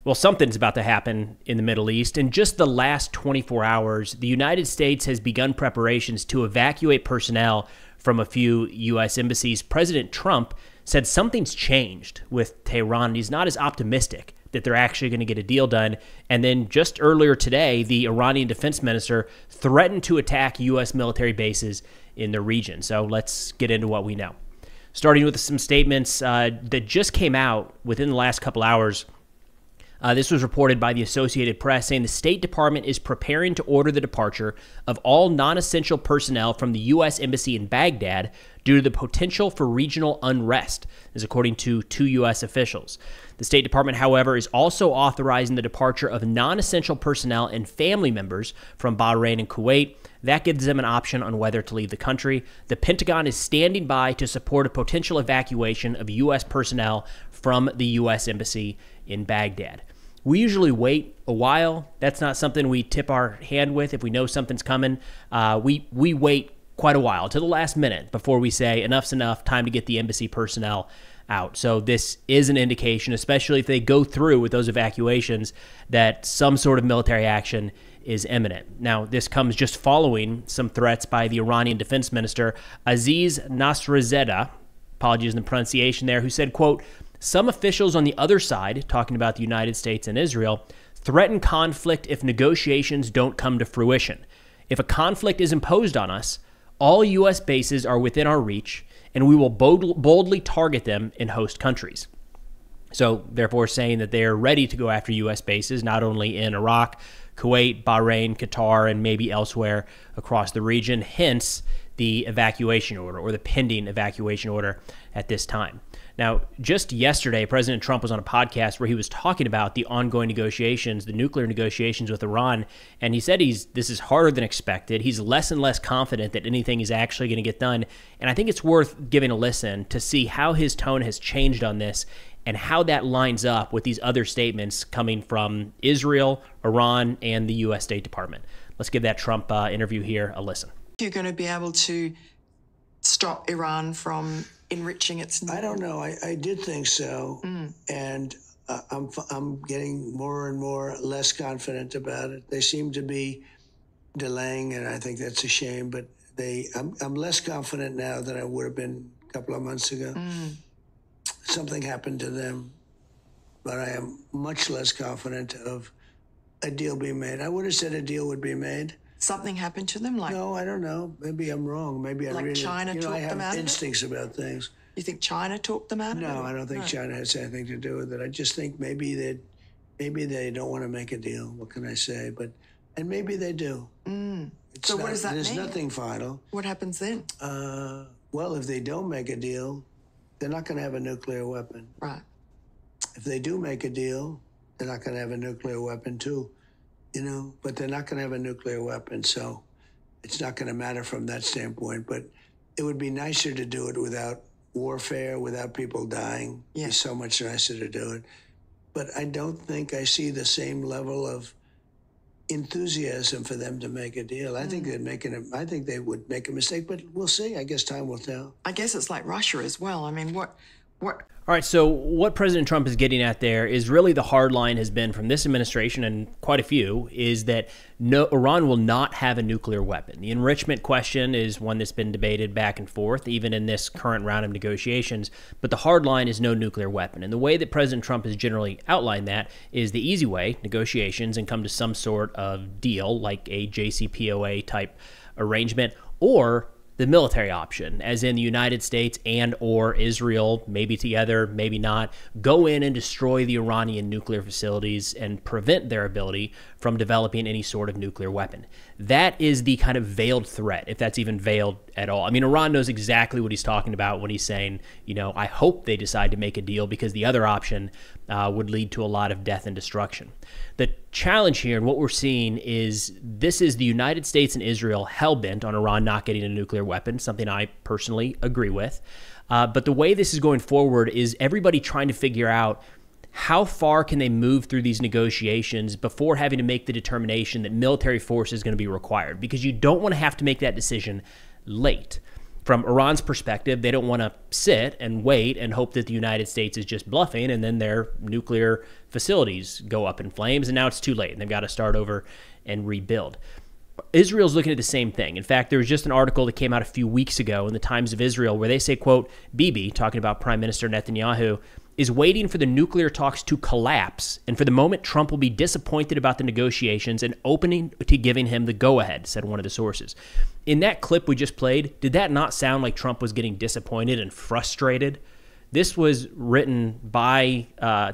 Well, something's about to happen in the Middle East. In just the last 24 hours, the United States has begun preparations to evacuate personnel from a few U.S. embassies. President Trump said something's changed with Tehran. He's not as optimistic that they're actually going to get a deal done. And then just earlier today, the Iranian defense minister threatened to attack U.S. military bases in the region. So let's get into what we know. Starting with some statements that just came out within the last couple hours. This was reported by the Associated Press, saying the State Department is preparing to order the departure of all non-essential personnel from the U.S. Embassy in Baghdad due to the potential for regional unrest, as according to two U.S. officials. The State Department, however, is also authorizing the departure of non-essential personnel and family members from Bahrain and Kuwait. That gives them an option on whether to leave the country. The Pentagon is standing by to support a potential evacuation of U.S. personnel from the U.S. Embassy in Baghdad. We usually wait a while. That's not something we tip our hand with. If we know something's coming, we wait quite a while, to the last minute, before we say enough's enough, time to get the embassy personnel out. So this is an indication, especially if they go through with those evacuations, that some sort of military action is imminent. Now, this comes just following some threats by the Iranian defense minister, Aziz Nasrizadeh, apologies in the pronunciation there, who said, quote, "Some officials on the other side," talking about the United States and Israel, "threaten conflict if negotiations don't come to fruition. If a conflict is imposed on us, all U.S. bases are within our reach, and we will boldly target them in host countries." So, therefore, saying that they are ready to go after U.S. bases, not only in Iraq, Kuwait, Bahrain, Qatar, and maybe elsewhere across the region, hence the evacuation order, or the pending evacuation order at this time. Now, just yesterday, President Trump was on a podcast where he was talking about the ongoing negotiations, the nuclear negotiations with Iran, and he said this is harder than expected. He's less and less confident that anything is actually going to get done, and I think it's worth giving a listen to see how his tone has changed on this and how that lines up with these other statements coming from Israel, Iran, and the U.S. State Department. Let's give that Trump interview here a listen. You're going to be able to stop Iran from enriching its... I don't know. I did think so. And I'm getting more and more less confident about it. They seem to be delaying, and I think that's a shame. But I'm less confident now than I would have been a couple of months ago. Something happened to them, but I am much less confident of a deal being made. I would have said a deal would be made. Something happened to them? No, I don't know. Maybe I'm wrong. Maybe like China talked them out of it? I have instincts about things. You think China talked them out of it? No, I don't think China has anything to do with it. I just think maybe they don't want to make a deal. What can I say? And maybe they do. So what does that mean? There's nothing final. What happens then? Well, if they don't make a deal, they're not going to have a nuclear weapon. Right. If they do make a deal, they're not going to have a nuclear weapon too. But they're not going to have a nuclear weapon, so it's not going to matter from that standpoint. But it would be nicer to do it without warfare, without people dying. Yeah. It's so much nicer to do it. But I don't think I see the same level of enthusiasm for them to make a deal. I think I think they would make a mistake, but we'll see. I guess time will tell. I guess it's like Russia as well. I mean, what? All right, so what President Trump is getting at there is really the hard line has been from this administration and quite a few is that Iran will not have a nuclear weapon. The enrichment question is one that's been debated back and forth, even in this current round of negotiations, but the hard line is no nuclear weapon. And the way that President Trump has generally outlined that is the easy way, negotiations, and come to some sort of deal like a JCPOA type arrangement, or the military option, as in the United States and or Israel, maybe together, maybe not, go in and destroy the Iranian nuclear facilities and prevent their ability from developing any sort of nuclear weapon. That is the kind of veiled threat, if that's even veiled at all. I mean, Iran knows exactly what he's talking about when he's saying, I hope they decide to make a deal because the other option would lead to a lot of death and destruction. The challenge here and what we're seeing is this is the United States and Israel hell-bent on Iran not getting a nuclear weapon, something I personally agree with. But the way this is going forward is everybody trying to figure out how far can they move through these negotiations before having to make the determination that military force is going to be required, because you don't want to have to make that decision late. from Iran's perspective, they don't want to sit and wait and hope that the United States is just bluffing and then their nuclear facilities go up in flames, and now it's too late and they've got to start over and rebuild. Israel's looking at the same thing. In fact, there was just an article that came out a few weeks ago in the Times of Israel where they say, quote, Bibi, talking about Prime Minister Netanyahu, is waiting for the nuclear talks to collapse, and for the moment Trump will be disappointed about the negotiations and opening to giving him the go-ahead, said one of the sources. In that clip we just played, did that not sound like Trump was getting disappointed and frustrated? This was written by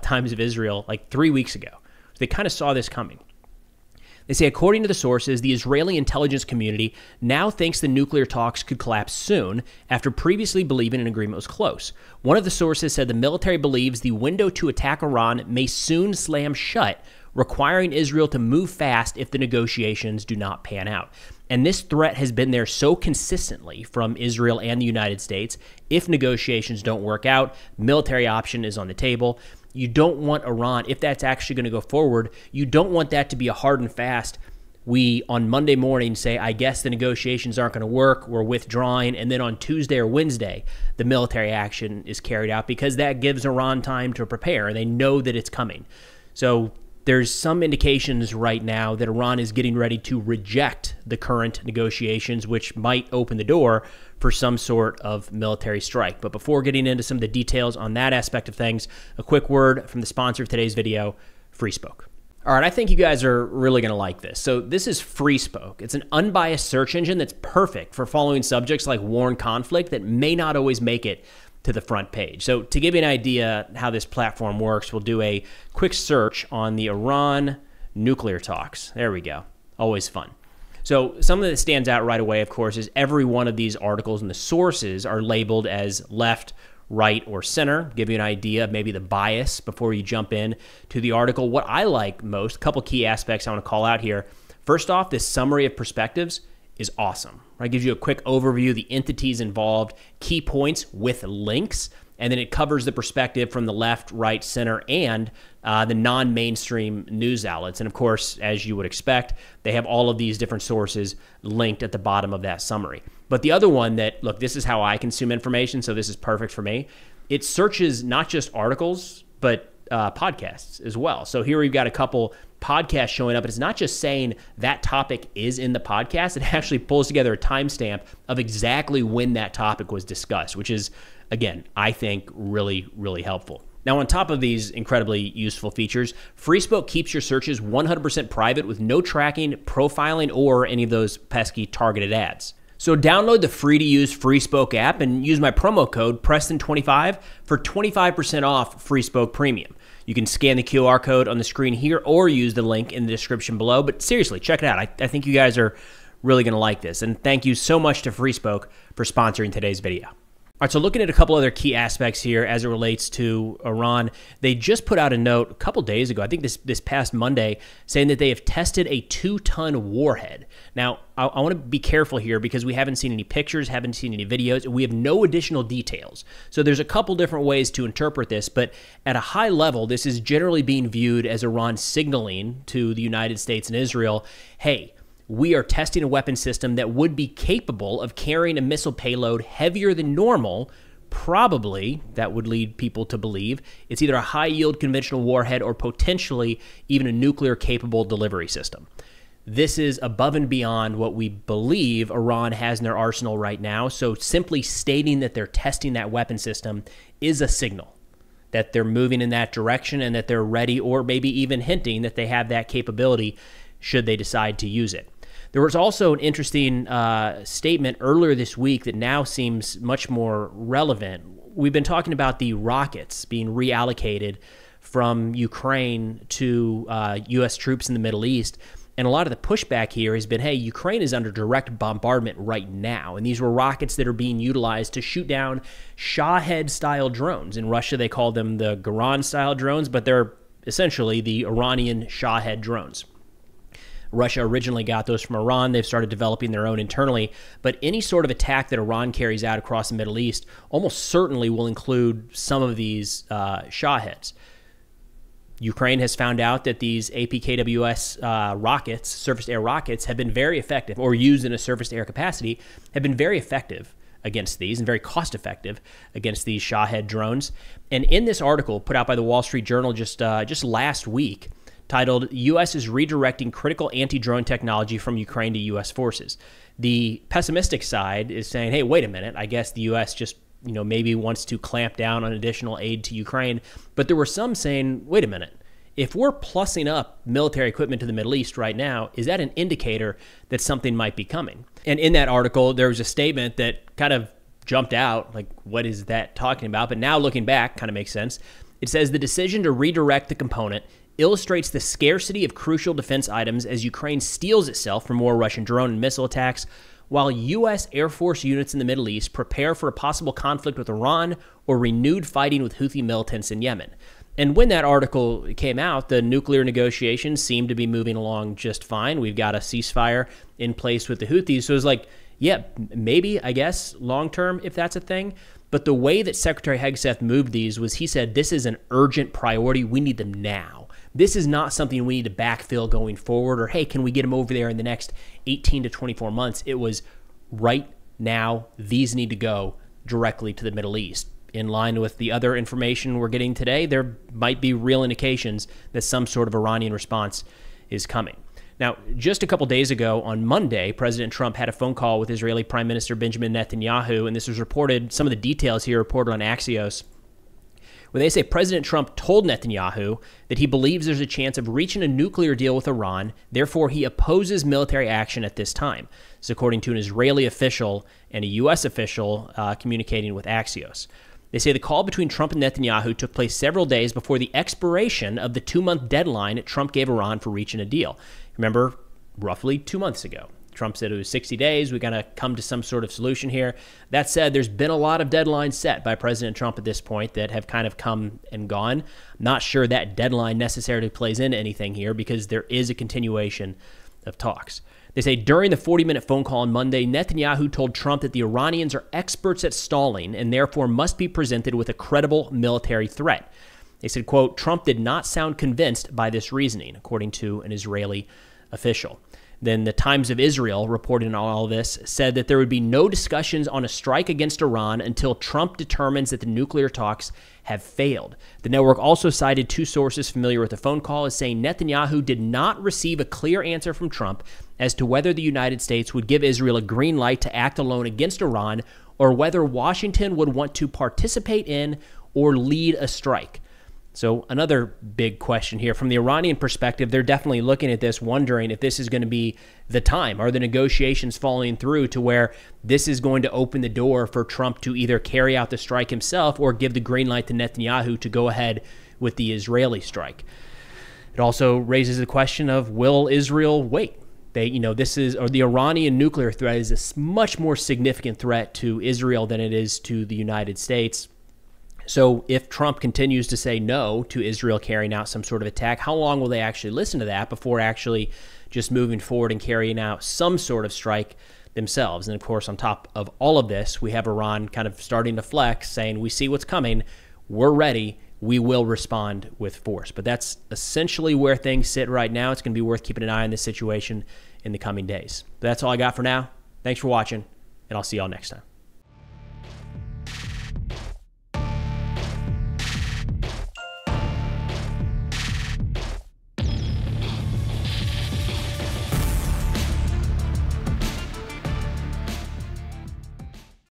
Times of Israel like 3 weeks ago. So they kind of saw this coming. They say, according to the sources, the Israeli intelligence community now thinks the nuclear talks could collapse soon after previously believing an agreement was close. One of the sources said the military believes the window to attack Iran may soon slam shut, requiring Israel to move fast if the negotiations do not pan out. And this threat has been there so consistently from Israel and the United States. If negotiations don't work out, military option is on the table. You don't want Iran, if that's actually going to go forward, you don't want that to be a hard and fast. We, on Monday morning, say, I guess the negotiations aren't going to work, we're withdrawing, and then on Tuesday or Wednesday, the military action is carried out, because that gives Iran time to prepare, and they know that it's coming. So there's some indications right now that Iran is getting ready to reject the current negotiations, which might open the door for some sort of military strike. But before getting into some of the details on that aspect of things, a quick word from the sponsor of today's video, FreeSpoke. All right, I think you guys are really going to like this. So this is FreeSpoke. It's an unbiased search engine that's perfect for following subjects like war and conflict that may not always make it to the front page. So to give you an idea how this platform works, we'll do a quick search on the Iran nuclear talks. There we go. Always fun. So something that stands out right away, of course, is every one of these articles and the sources are labeled as left, right, or center. Give you an idea of maybe the bias before you jump in to the article. What I like most, a couple key aspects I want to call out here. First off, this summary of perspectives is awesome. It gives you a quick overview, the entities involved, key points with links, and then it covers the perspective from the left, right, center, and the non-mainstream news outlets. And of course, as you would expect, they have all of these different sources linked at the bottom of that summary. But the other one that, look, this is how I consume information, so this is perfect for me. It searches not just articles, but podcasts as well. So here we've got a couple podcasts showing up, and it's not just saying that topic is in the podcast. It actually pulls together a timestamp of exactly when that topic was discussed, which is, again, I think really, really helpful. Now, on top of these incredibly useful features, FreeSpoke keeps your searches 100% private with no tracking, profiling, or any of those pesky targeted ads. So download the free-to-use FreeSpoke app and use my promo code Preston25 for 25% off FreeSpoke Premium. You can scan the QR code on the screen here or use the link in the description below. But seriously, check it out. I think you guys are really going to like this. And thank you so much to FreeSpoke for sponsoring today's video. All right, so looking at a couple other key aspects here as it relates to Iran, they just put out a note a couple days ago, I think this past Monday, saying that they have tested a 2-ton warhead. Now, I want to be careful here because we haven't seen any pictures, haven't seen any videos, and we have no additional details. So there's a couple different ways to interpret this, but at a high level, this is generally being viewed as Iran signaling to the United States and Israel, hey, we are testing a weapon system that would be capable of carrying a missile payload heavier than normal. Probably, that would lead people to believe, it's either a high-yield conventional warhead or potentially even a nuclear-capable delivery system. This is above and beyond what we believe Iran has in their arsenal right now, so simply stating that they're testing that weapon system is a signal that they're moving in that direction and that they're ready, or maybe even hinting that they have that capability should they decide to use it. There was also an interesting statement earlier this week that now seems much more relevant. We've been talking about the rockets being reallocated from Ukraine to U.S. troops in the Middle East. And a lot of the pushback here has been, hey, Ukraine is under direct bombardment right now. And these were rockets that are being utilized to shoot down Shahed-style drones. In Russia, they call them the Garand-style drones, but they're essentially the Iranian Shahed drones. Russia originally got those from Iran. They've started developing their own internally. But any sort of attack that Iran carries out across the Middle East almost certainly will include some of these Shaheds. Ukraine has found out that these APKWS rockets, surface-to-air rockets, have been very effective, or used in a surface-to-air capacity, have been very effective against these and very cost effective against these Shahed drones. And in this article put out by the Wall Street Journal just last week, titled "U.S. is redirecting critical anti-drone technology from Ukraine to U.S. forces," the pessimistic side is saying, hey, wait a minute, I guess the U.S. just maybe wants to clamp down on additional aid to Ukraine. But there were some saying, wait a minute, if we're plussing up military equipment to the Middle East right now, is that an indicator that something might be coming? And in that article, there was a statement that kind of jumped out, like, what is that talking about? But now looking back, kind of makes sense. It says the decision to redirect the component illustrates the scarcity of crucial defense items as Ukraine steels itself for more Russian drone and missile attacks, while U.S. Air Force units in the Middle East prepare for a possible conflict with Iran or renewed fighting with Houthi militants in Yemen. And when that article came out, the nuclear negotiations seemed to be moving along just fine. We've got a ceasefire in place with the Houthis. So it was like, yeah, maybe, I guess, long-term, if that's a thing. But the way that Secretary Hegseth moved these was he said, this is an urgent priority. We need them now. This is not something we need to backfill going forward, or, hey, can we get them over there in the next 18 to 24 months? It was right now, these need to go directly to the Middle East. In line with the other information we're getting today, there might be real indications that some sort of Iranian response is coming. Now, just a couple days ago, on Monday, President Trump had a phone call with Israeli Prime Minister Benjamin Netanyahu, and this was reported, some of the details here reported on Axios, where they say President Trump told Netanyahu that he believes there's a chance of reaching a nuclear deal with Iran, therefore he opposes military action at this time. This is according to an Israeli official and a U.S. official communicating with Axios. They say the call between Trump and Netanyahu took place several days before the expiration of the 2-month deadline Trump gave Iran for reaching a deal. Remember, roughly 2 months ago. Trump said it was 60 days. We're going to come to some sort of solution here. That said, there's been a lot of deadlines set by President Trump at this point that have kind of come and gone. I'm not sure that deadline necessarily plays into anything here because there is a continuation of talks. They say during the 40-minute phone call on Monday, Netanyahu told Trump that the Iranians are experts at stalling and therefore must be presented with a credible military threat. They said, quote, Trump did not sound convinced by this reasoning, according to an Israeli official. Then the Times of Israel, reporting on all of this, said that there would be no discussions on a strike against Iran until Trump determines that the nuclear talks have failed. The network also cited two sources familiar with the phone call as saying Netanyahu did not receive a clear answer from Trump as to whether the United States would give Israel a green light to act alone against Iran or whether Washington would want to participate in or lead a strike. So another big question here. From the Iranian perspective, they're definitely looking at this, wondering if this is going to be the time. Are the negotiations falling through to where this is going to open the door for Trump to either carry out the strike himself or give the green light to Netanyahu to go ahead with the Israeli strike? It also raises the question of, will Israel wait? The Iranian nuclear threat is a much more significant threat to Israel than it is to the United States. So if Trump continues to say no to Israel carrying out some sort of attack, how long will they actually listen to that before actually just moving forward and carrying out some sort of strike themselves? And of course, on top of all of this, we have Iran kind of starting to flex, saying, we see what's coming, we're ready, we will respond with force. But that's essentially where things sit right now. It's going to be worth keeping an eye on this situation in the coming days. But that's all I got for now. Thanks for watching, and I'll see y'all next time.